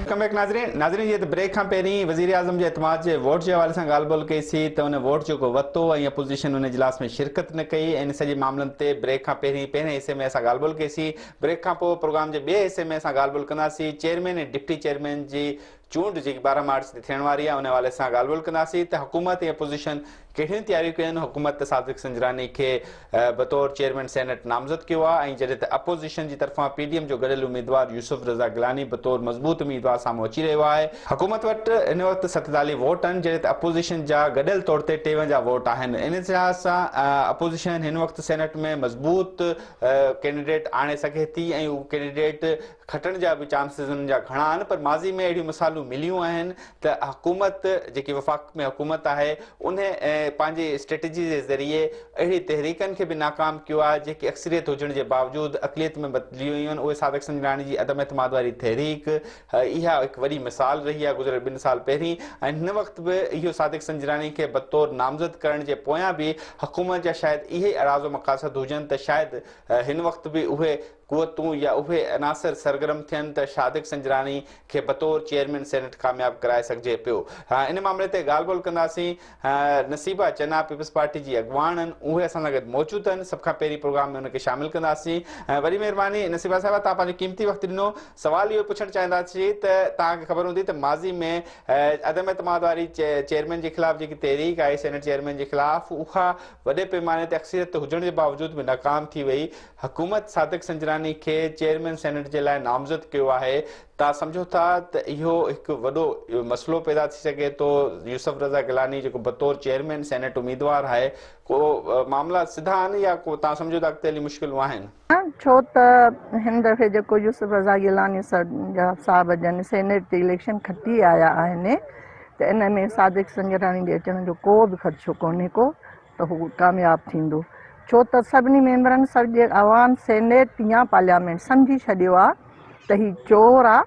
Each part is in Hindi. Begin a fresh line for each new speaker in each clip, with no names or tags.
वेलकम बैक नाज़रीन ये ब्रेक खां पहिरीं वज़ीर आज़म जे एतमाद जे वोट जे हवाले सां ॻाल्हि ॿोल कईसीं त उन वोट जेको वरितो ऐं अपोज़िशन उन इजलास में शिरकत न कई ऐं इन सॼे मामलनि ते ब्रेक खां पहिरीं पहिरें हिसे में असां ॻाल्हि ॿोल कईसीं। ब्रेक खां पोइ प्रोग्राम जे ॿिए हिसे में असां ॻाल्हि ॿोल कंदासीं चेयरमैन ऐं डिप्टी चेयरमैन जी चूंड जेकी 12 मार्च ते थियण वारी आहे उन हवाले सां ॻाल्हि ॿोल कंदासीं त हुकूमत ऐं अपोज़िशन कहिड़ियूं तयारियूं कयूं आहिनि। हुकूमत सादिक संजरानी खे बतौर चेयरमैन सेनेट नामज़द कियो आहे ऐं जॾहिं त अपोज़िशन जी तरफ़ां पीडीएम जो गॾियल उम्मीदवार यूसुफ रज़ा गिलानी बतौर मज़बूत उम्मीदवार साम्हूं अची रहियो आहे। हुकूमत वटि हिन वक़्तु 47 वोट आहिनि जॾहिं त अपोज़िशन जा गॾियल तौर ते 53 वोट आहिनि। इन लिहाज़ सां अपोज़िशन हिन वक़्तु सेनेट में मज़बूत कैंडिडेट आणे सघे थी ऐं उहे कैंडिडेट खटण जा बि चांसिस उन्हनि जा घणा आहिनि, पर माज़ी में अहिड़ियूं मिसालूं मिलियूं आहिनि त हुकूमत जेकी वफ़ाक़ में हुकूमत आहे उन पंहिंजी स्ट्रेटजी जे ज़रिए अहिड़ी तहरीकनि खे बि नाकाम कयो आहे जेकी अक्सरियत हुजण जे बावजूदि अक़लियत में बदिली वयूं आहिनि। उहे सादिक संजरानी जी अदम एतमाद वारी तहरीक इहा हिकु वॾी मिसाल रही आहे गुज़िरियल 2 साल पहिरीं ऐं हिन वक़्तु बि इहो सादिक संजरानी खे बतौर नामज़द करण जे पोयां बि हुकूमत जा शायदि इहे अराज़ो मक़ासद हुजनि त शायदि हिन वक़्तु बि उहे कुवतूं या उहे अनासर सरगर्म थियनि त सादिक संजरानी खे बतौर चेयरमैन सेनेट कामयाब कराए सघिजे पियो। इन मामले ते ॻाल्हि ॿोल कंदासीं। नसीबा चना पीपल्स पार्टी जी अॻवान आहिनि, उहे असां सां गॾु मौजूदु आहिनि। सभ खां पहिरीं प्रोग्राम में उनखे शामिल कंदासीं। वॾी महिरबानी नसीबा साहिबा, तव्हां पंहिंजो क़ीमती वक़्तु ॾिनो। सवाल इहो पुछणु चाहींदासीं त तव्हांखे ख़बर हूंदी त माज़ी में अदम एतमाद वारी चेयरमैन जे ख़िलाफ़ जेकी तहरीक आहे सेनेट चेयरमैन जे ख़िलाफ़ उहा वॾे पैमाने ते अक्सरियत हुजण जे बावजूदि बि नाकाम थी वई। हुकूमत सादिक संजरानी खे चेयरमैन सेनेट जे लाइ नामज़द कयो आहे। तव्हां सम्झो था त इहो हिकु वॾो मसइलो पैदा थी सघे थो। यूसुफ रज़ा गिलानी जेको बतौर चेयरमैन सेनेट उम्मीदवार आहे, को मामला सिधा आहिनि या को तव्हां सम्झो था अॻिते हली मुश्किलूं आहिनि?
छो त हिन दफ़े जेको यूसुफ रज़ा गिलानी साहब जन सेनेट जी इलेक्शन खटी आया आहिनि त इन में सादिक संजरानी जे अचण जो को बि ख़दशो कोन्हे को त हू कामयाबु थींदो। छो त सभिनी मेंबरनि सॼे अवाम सेनेट या पार्लियामेंट सम्झी छॾियो आहे त हीउ चोर आहे,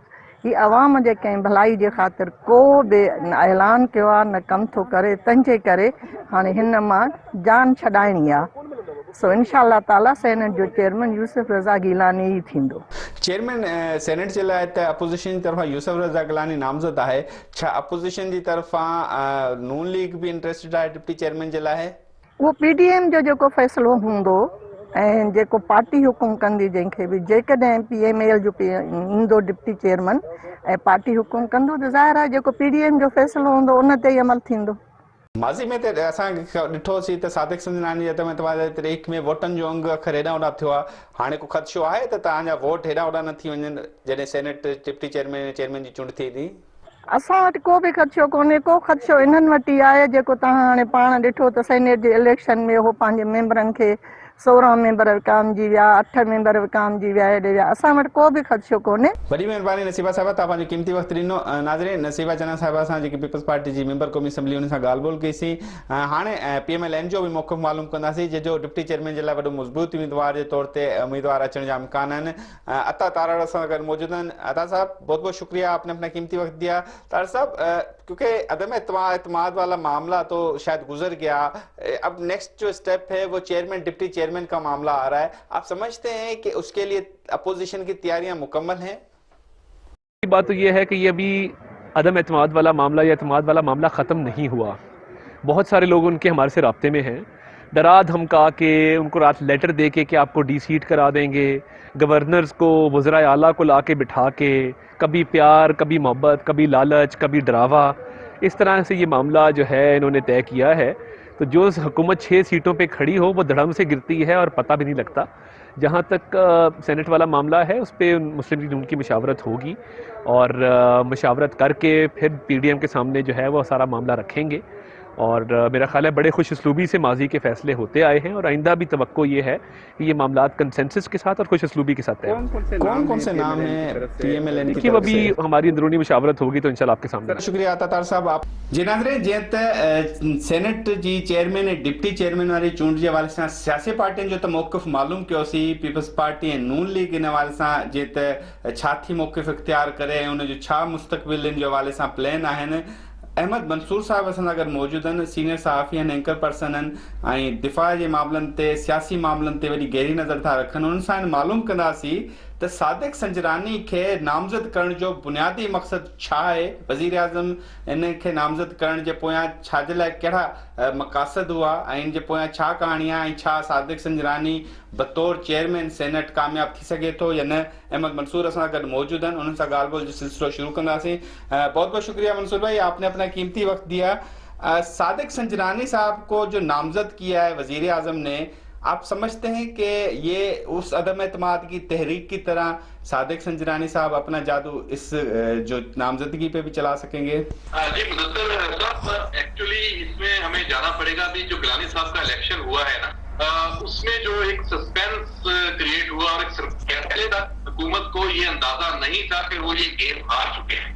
हीउ अवाम जे कंहिं भलाई जे ख़ातिर को बि ऐलान कयो आहे न कमु थो करे। तंहिंजे करे हाणे हिन मां जान छॾाइणी आहे। सो इंशाअल्लाह ताला सेनेट जो चेयरमैन यूसुफ रज़ा गिलानी ई थींदो।
चेयरमैन सेनेट जे लाइ त अपोज़िशन जी तरफ़ां यूसुफ रज़ा गिलानी नामज़द आहे। छा अपोज़िशन जी तरफ़ां नून लीग बि इंटरेस्टेड आहे डिप्टी चेयरमैन जे लाइ?
उहो पीडीएम जो जेको फ़ैसिलो हूंदो ऐं जेको पार्टी हुकुम कंदी, जंहिंखे बि जेकॾहिं पीएमएल जो ईंदो डिप्टी चेयरमैन ऐं पार्टी हुकुम कंदो त ज़ाहिर आहे जेको पीडीएम जो फ़ैसिलो हूंदो उन ते ई अमल थींदो।
माज़ी में त असां ॾिठोसीं त सादिक संजरानी जे तहरीक में वोटनि जो अंग अखर हेॾा होॾा थियो आहे। हाणे को ख़दशो आहे त तव्हांजा वोट हेॾा होॾा न थी वञनि जॾहिं सेनेट डिप्टी चेयरमैन ऐं चेयरमैन जी चूंड थिए थी?
असां वटि को बि ख़दशो कोन्हे। को ख़दशो इन्हनि वटि ई आहे जेको तव्हां हाणे पाण ॾिठो त सेनेट जे इलेक्शन में उहो पंहिंजे मेंबरनि खे 16 मेंबर विकामजी विया, 8 मेंबर विकामजी विया, हेॾे विया। असां वटि को बि ख़दशो कोन्हे।
वॾी महिरबानी नसीबा साहिबा, तव्हां पंहिंजो क़ीमती वक़्तु ॾिनो। नाज़रीन, नसीबा चना साहिबा सां जेकी पीपल्स पार्टी जी मेंबर क़ौमी असैम्बली उन सां ॻाल्हि ॿोल कईसीं। हाणे पीएमएलएन जो बि मौक़िफ़ मालूम कंदासीं जंहिंजो डिप्टी चेयरमैन जे लाइ वॾो मज़बूत उम्मीदवार जे तौर ते उम्मीदवार अचण जा इम्कान आहिनि। अता तारड़ असां गॾु मौजूदु आहिनि। अता साहब, बहुत बहुत शुक्रिया, आपने अपना कीमती वक्त दिया। तारड़ साहब, क्योंकि अदम एतमाद वाला मामला तो शायद गुजर गया, अब नेक्स्ट जो स्टेप है वो चेयरमैन डिप्टी चेयरमैन का मामला आ रहा है। आप समझते हैं कि उसके लिए अपोजिशन की तैयारियां मुकम्मल हैं?
बात तो ये है कि ये अभी अदम एतमाद वाला मामला या एतमाद वाला मामला ख़त्म नहीं हुआ। बहुत सारे लोग उनके हमारे से राब्ते में हैं, डरा धमका के उनको रात लेटर दे के कि आपको डी सीट करा देंगे, गवर्नर्स को वज़राए आला को ला के बिठा के, कभी प्यार, कभी मोहब्बत, कभी लालच, कभी डरावा, इस तरह से ये मामला जो है इन्होंने तय किया है। तो जो हुकूमत 6 सीटों पे खड़ी हो वो धड़म से गिरती है और पता भी नहीं लगता। जहाँ तक सेनेट वाला मामला है उस पर मुस्लिम लीग नून की मशावरत होगी और मशावरत करके फिर पीडीएम के सामने जो है वो सारा मामला रखेंगे। और मेरा ख्याल है बड़े खुश उसलूबी से माजी के फैसले होते आए हैं और आइंदा भी तवक्को ये है कि ये मामला कंसेंसस के साथ और खुश उसलूबी के साथ है।
कौन से नाम है पीएमएलएन की
देखिए,
तरफ
अभी
से?
हमारी अंदरूनी मशावरत होगी तो इंशाल्लाह आपके सामने।
शुक्रिया तार साहब। आप जी नाज़रीन, जीअं त सेनेट जी चेयरमैन ऐं डिप्टी चेयरमैन वारी चूंड जे हवाले सां सियासी पार्टियुनि जो त मौक़िफ़ मालूम कयोसीं। पीपल्स पार्टी ऐं नून लीग इन हवाले सां जीअं त छा थी मौक़िफ़ इख़्तियार करे ऐं उनजो छा मुस्तक़बिल इन जे हवाले सां प्लान आहिनि। अहमद मंसूर साहब असां सां गॾु मौजूदु आहिनि, सीनियर सहाफ़ी आहिनि, एंकर पर्सन आहिनि ऐं दिफ़ा जे मामलनि ते, सियासी मामलनि ते वॾी गहरी नज़र था रखनि। उन्हनि सां मालूम कंदासीं त सादिक संजरानी खे नामज़द करण जो बुनियादी मक़सद छा आहे? वज़ीर आज़म इन खे नामज़द करण जे पोयां छाजे लाइ कहिड़ा मक़ासद हुआ ऐं इन जे पोयां छा कहाणी आहे ऐं छा सादिक संजरानी बतौर चेयरमैन सेनेट कामयाब थी सघे थो या न? अहमद मंसूर असां गॾु मौजूद आहिनि, उन्हनि सां ॻाल्हि ॿोल जो सिलसिलो शुरू कंदासीं। बहुत बहुत शुक्रिया मंसूर भाई, आपने अपना कीमती वक्त दिया। सादिक संजरानी साहब को जो नामज़द किया है वज़ीर आज़म ने, आप समझते हैं कि ये उस अदम एतमाद की तहरीक की तरह सादिक संजरानी साहब अपना जादू इस जो नामजदगी पे भी चला सकेंगे?
जी मुदस्सिर साहब, एक्चुअली इसमें हमें जाना पड़ेगा। अभी जो गिलानी साहब का इलेक्शन हुआ है ना, उसमें जो एक सस्पेंस क्रिएट हुआ और पहले तक हुकूमत को ये अंदाजा नहीं था कि वो ये गेम हार चुके हैं।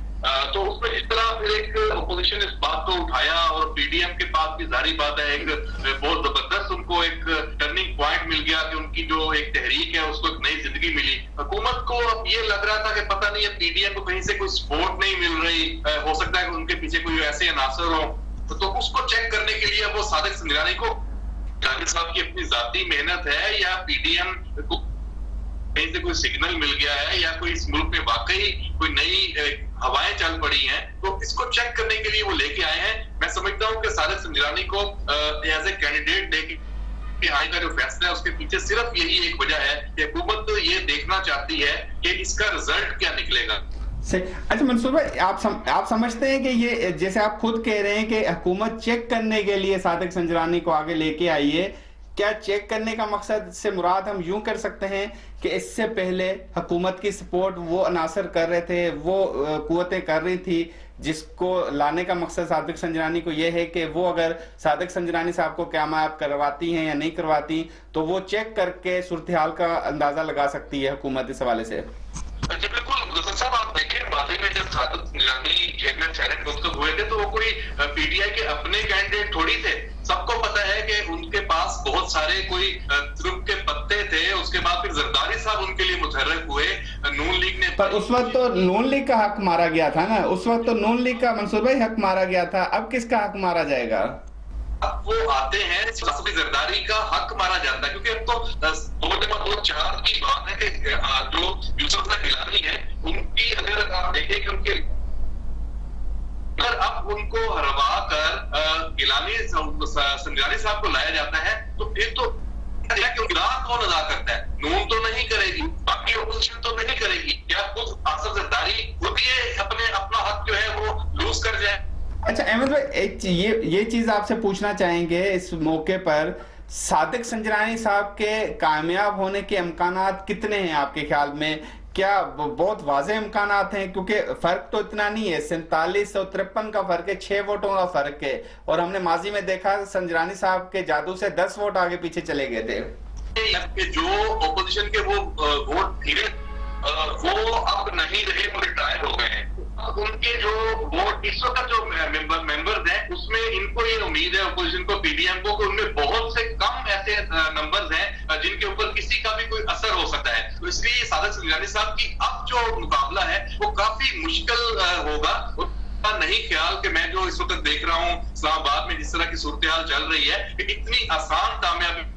तो उसमें इस तरह फिर एक अपोजिशन इस बात को उठाया और पीडीएम के पास भी जारी बात है, एक बहुत जबरदस्त उनको एक टर्निंग पॉइंट मिल गया कि उनकी जो एक तहरीक है उसको एक नई जिंदगी मिली। हुकूमत को अब ये लग रहा था कि पता नहीं है पीडीएम को कहीं से कोई सपोर्ट नहीं मिल रही, हो सकता है कि उनके पीछे कोई ऐसे अनासर हो, तो उसको चेक करने के लिए वो सादिक संजरानी को, गिलानी साहब की अपनी जाती मेहनत है या पीडीएम को कहीं से कोई सिग्नल मिल गया है या कोई इस मुल्क में वाकई कोई नई हवाएं चल पड़ी हैं, तो इसको चेक करने के लिए वो लेके आए हैं। मैं समझता हूँ कि सादिक संजरानी को एज ए कैंडिडेट लेके आने का जो फैसला है उसके पीछे सिर्फ यही एक वजह है कि हुकूमत तो ये देखना चाहती है कि इसका रिजल्ट क्या निकलेगा।
अच्छा मंसूर भाई, आप समझते हैं कि ये जैसे आप खुद कह रहे हैं कि हुकूमत चेक करने के लिए सादिक संजरानी को आगे लेके आई है, क्या चेक करने का मकसद से मुराद हम यूं कर सकते हैं कि इससे पहले हुकूमत की सपोर्ट वो अनासर कर रहे थे, वो कुव्वतें कर रही थी जिसको लाने का मकसद सादिक संजरानी को ये है कि वो अगर सादिक संजरानी साहब को कामयाब करवाती हैं या नहीं करवाती तो वो चेक करके सूरत हाल का अंदाजा लगा सकती है हुकूमत इस हवाले से?
जी बिल्कुल मुदस्सिर साहब, आप देखें माजी में जब सादिक संजरानी चेयरमैन सेनेट मुंतखब हुए थे तो वो कोई पीटीआई के अपने कैंडिडेट थोड़ी थे। सबको पता है कि उनके पास बहुत सारे कोई तुरुप के पत्ते थे। उसके बाद फिर जरदारी साहब उनके लिए मुतहर्रिक हुए, नून लीग ने,
पर उस वक्त तो नून लीग का हक मारा गया था ना, उस वक्त तो नून लीग का मंसूर भाई हक मारा गया था, अब किसका हक मारा जाएगा?
अब वो आते हैं जरदारी का हक मारा जाता है, क्योंकि अब तो 2-4 की बात है कि जो यूसुफ गिलानी है उनकी अगर आप देखें कि उनके अब उनको हरवा कर गिलानी संजरानी साहब को लाया जाता है तो फिर तो कौन अदा करता है? नून तो नहीं करेगी, बाकी ओपोजिशन तो नहीं करेगी। क्या खुद आसफ जरदारी खुद ये अपना हक जो है वो लूज कर जाए?
अच्छा अहमद भाई, एक ये चीज आपसे पूछना चाहेंगे इस मौके पर, सादिक संजरानी साहब के कामयाब होने के इम्कानात कितने हैं आपके ख्याल में? क्या बहुत वाज़ेह इम्कानात हैं? क्योंकि फर्क तो इतना नहीं है, 47 और 53 का फर्क है, 6 वोटों का फर्क है, और हमने माजी में देखा संजरानी साहब के जादू से 10 वोट आगे पीछे चले गए थे।
जो ओपोजिशन के वो वोट थे वो अब नहीं रहे, वो रिटायर हो गए हैं। उनके जो वोट इस वक्त जो मेंबर्स हैं उसमें इनको ये उम्मीद है ओपोजिशन को, पीडीएम को, कि उनमें बहुत से कम ऐसे नंबर्स हैं जिनके ऊपर किसी का भी कोई असर हो सकता है। तो इसलिए सादिक संजरानी साहब की अब जो मुकाबला है वो काफी मुश्किल होगा। नहीं ख्याल कि मैं जो इस वक्त देख रहा हूँ इस्लामाबाद में जिस तरह की सूरत हाल चल रही है कि इतनी आसान कामयाबी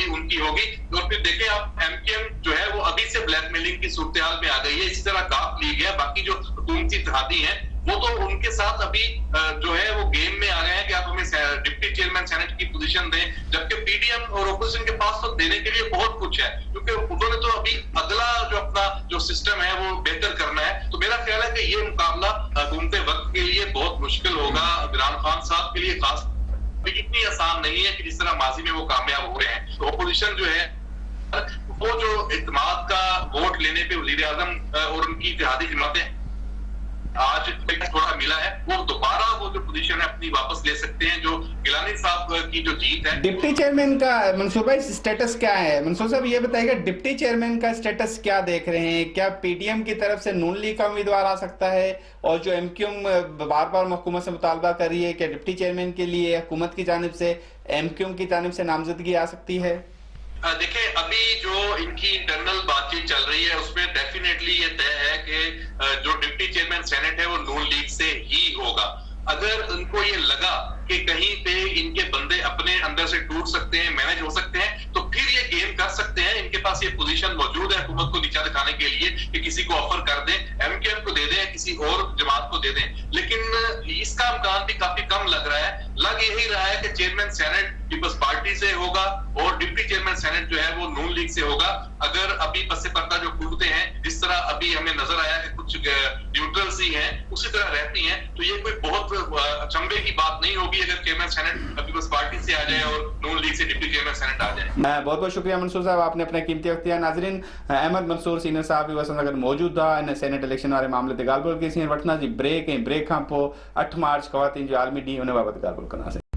उनकी होगी। और फिर देखें आप, एमकेएम जो है वो अभी से ब्लैकमेलिंग की सूरत हाल में आ गई है। इसी तरह काफ लीग है, बाकी जो हुकूमती इत्तेहादी हैं वो तो उनके साथ अभी जो है वो गेम में आ गए हैं कि आप हमें डिप्टी चेयरमैन सेनेट की पोजीशन दें, जबकि पीडीएम और ओपोजिशन के पास तो देने के लिए बहुत कुछ है, क्योंकि उन्होंने तो अभी अगला जो अपना जो सिस्टम है वो बेहतर करना है। तो मेरा ख्याल है कि ये मुकाबला घूमते वक्त के लिए बहुत मुश्किल होगा, इमरान खान साहब के लिए खास इतनी आसान नहीं है कि जिस तरह माजी में वो कामयाब हुए हैं। तो ओपोजिशन जो है वो जो इत्तेमाद का वोट लेने पे वजीर आजम और उनकी इत्तेहादी जमातें आज थोड़ा मिला है, वो दोबारा वो जो पोजीशन है अपनी वापस ले सकते हैं। जो गिलानी साहब की जो जीत है,
डिप्टी चेयरमैन का मंसूर भाई स्टेटस क्या है? मंसूर साहब ये बताइएगा, डिप्टी चेयरमैन का स्टेटस क्या देख रहे हैं? क्या पीडीएम की तरफ से नून लीग का उम्मीदवार आ सकता है? और जो एमक्यूएम बार बार हुकूमत से मुतालबा कर रही है कि डिप्टी चेयरमैन के लिए हुकूमत की जानिब से एमक्यूएम की जानिब से नामजदगी आ सकती है?
देखें अभी जो इनकी इंटरनल बातचीत चल रही है उसमें डेफिनेटली ये तय है कि जो डिप्टी चेयरमैन सेनेट है वो नून लीग से ही होगा। अगर उनको ये लगा कि कहीं पे इनके बंदे अपने अंदर से टूट सकते हैं, मैनेज हो सकते हैं, तो फिर ये गेम कर सकते हैं। इनके पास ये पोजीशन मौजूद है हुकूमत को नीचा दिखाने के लिए। को ऑफर कर दें, एमकेएम को दे दें, किसी और जमात को दे दें, लेकिन इसका इम्कान भी काफी कम लग रहा है। लग यही रहा है कि चेयरमैन सेनेट पीपल्स पार्टी से होगा और डिप्टी चेयरमैन सेनेट जो है वो नून लीग से होगा। अगर अभी पस्से पर्दा जो कूदते हैं, जिस तरह अभी हमें नजर आया कि कुछ न्यूट्रल्स ही हैं, उसी तरह रहती हैं, तो ये कोई बहुत अचंभे की बात नहीं होगी अगर चेयरमैन सेनेट पीपल्स पार्टी से आ जाए और नून लीग से डिप्टी चेयरमैन सेनेट आ जाए।
बहुत बहुत शुक्रिया मंसूर साहब, आपने अपना कीमती वक्त दिया। नाज़रीन, अहमद मंसूर सीनियर साहब भी वसन अगर मौजूद था इन सेनेट इलेक्शन वारे मामले ते ॻाल्हि ॿोल कईसीं। वठंदासीं ब्रेक, ऐं ब्रेक खां पोइ 8 मार्च ख़वातीन जो आलमी ॾींहुं उन बाबति ॻाल्हि ॿोल कंदासीं।